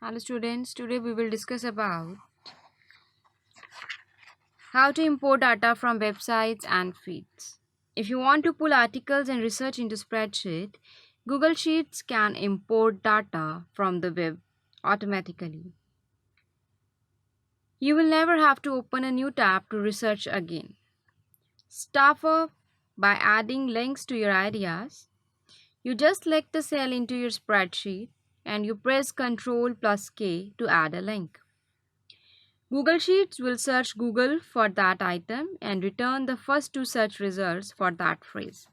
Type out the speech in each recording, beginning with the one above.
Hello students, today we will discuss about how to import data from websites and feeds. If you want to pull articles and research into spreadsheet, Google Sheets can import data from the web automatically. You will never have to open a new tab to research again. Start off by adding links to your ideas. You just select the cell into your spreadsheet and you press Ctrl plus K to add a link. Google Sheets will search Google for that item and return the first two search results for that phrase.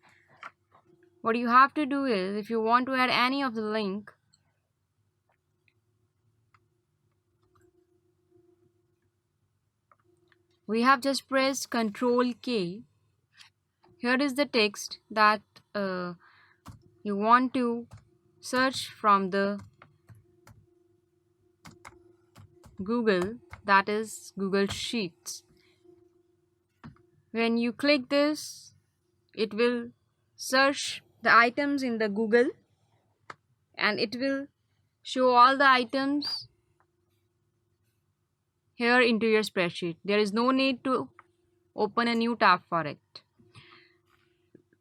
What you have to do is, if you want to add any of the link, we have just pressed Ctrl K. Here is the text that you want to search from the Google, that is Google Sheets. When you click this, it will search the items in the Google and it will show all the items here into your spreadsheet. There is no need to open a new tab for it.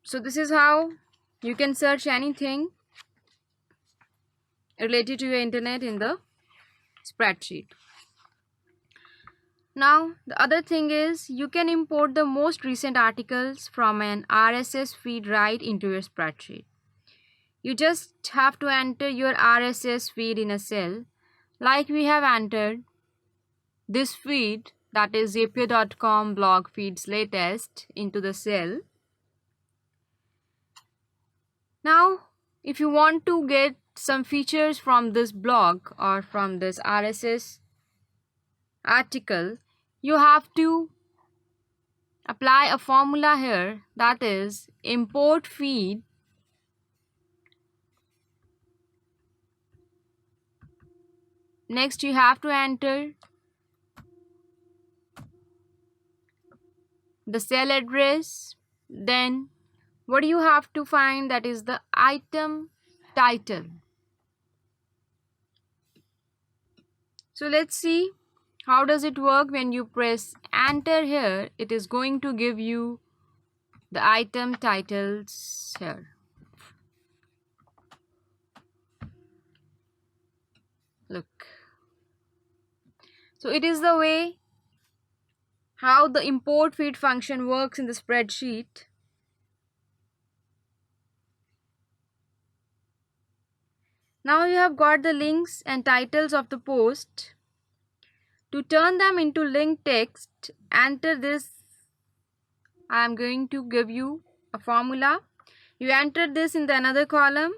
So this is how you can search anything related to your internet in the spreadsheet. Now the other thing is, you can import the most recent articles from an RSS feed right into your spreadsheet. You just have to enter your RSS feed in a cell like we have entered this feed, that is zapier.com blog feeds latest, into the cell. Now if you want to get some features from this blog or from this RSS article, you have to apply a formula here, that is import feed next you have to enter the cell address, then what you have to find, that is the item title. So let's see how does it work. When you press enter here, it is going to give you the item titles here. Look. So it is the way how the import feed function works in the spreadsheet. Now you have got the links and titles of the post. To turn them into link text, enter this. I am going to give you a formula. You enter this in the another column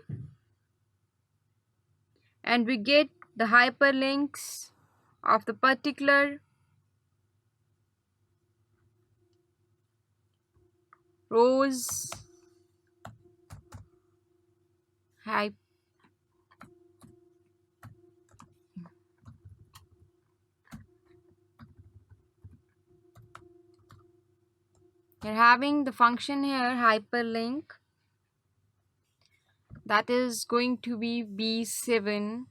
and we get the hyperlinks of the particular rows. You're having the function here hyperlink, that is going to be B7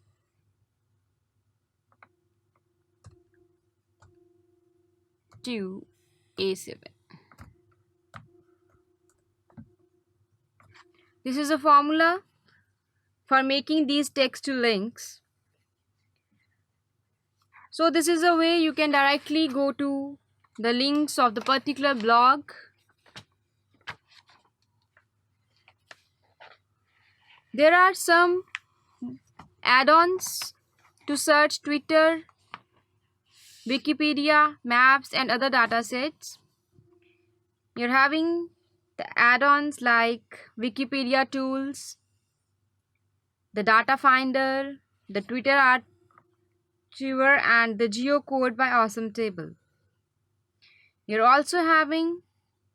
to A7. This is a formula for making these text to links. So this is a way you can directly go to the links of the particular blog. There are some add-ons to search Twitter, Wikipedia, maps and other datasets. You're having the add-ons like Wikipedia tools, the data finder, the Twitter archiver and the geocode by Awesome Table. You're also having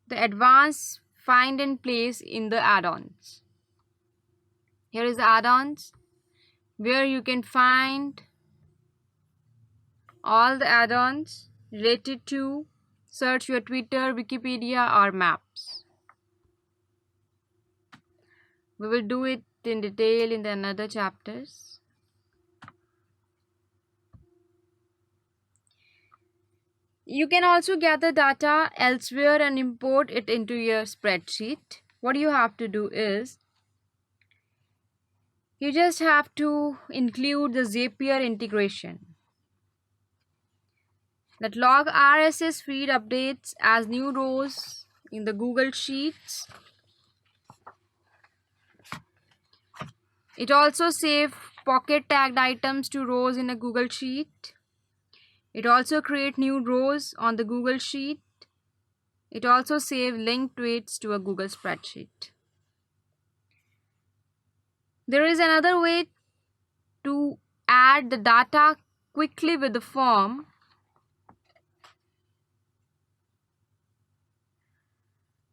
the advanced find and place in the add-ons. Here is the add-ons where you can find all the add-ons related to search your Twitter, Wikipedia or maps. We will do it in detail in the another chapters. You can also gather data elsewhere and import it into your spreadsheet. What you have to do is you just have to include the Zapier integration. That log RSS feed updates as new rows in the Google Sheets. It also saves pocket tagged items to rows in a Google Sheet. It also creates new rows on the Google Sheet. It also saves linked tweets to a Google spreadsheet. There is another way to add the data quickly with the form.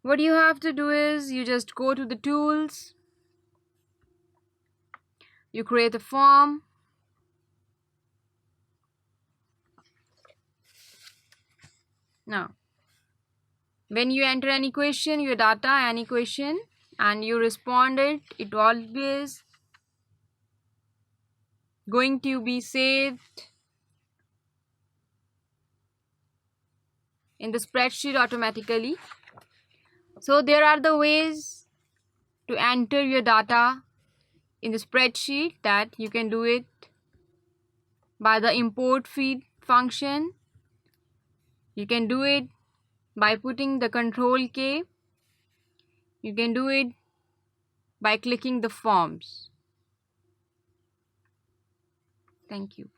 What you have to do is you just go to the tools, you create a form. Now, when you enter any question, your data, any question, and you respond it, it always going to be saved in the spreadsheet automatically. So there are the ways to enter your data in the spreadsheet, that you can do it by the import feed function. You can do it by putting the control K. You can do it by clicking the forms. Thank you.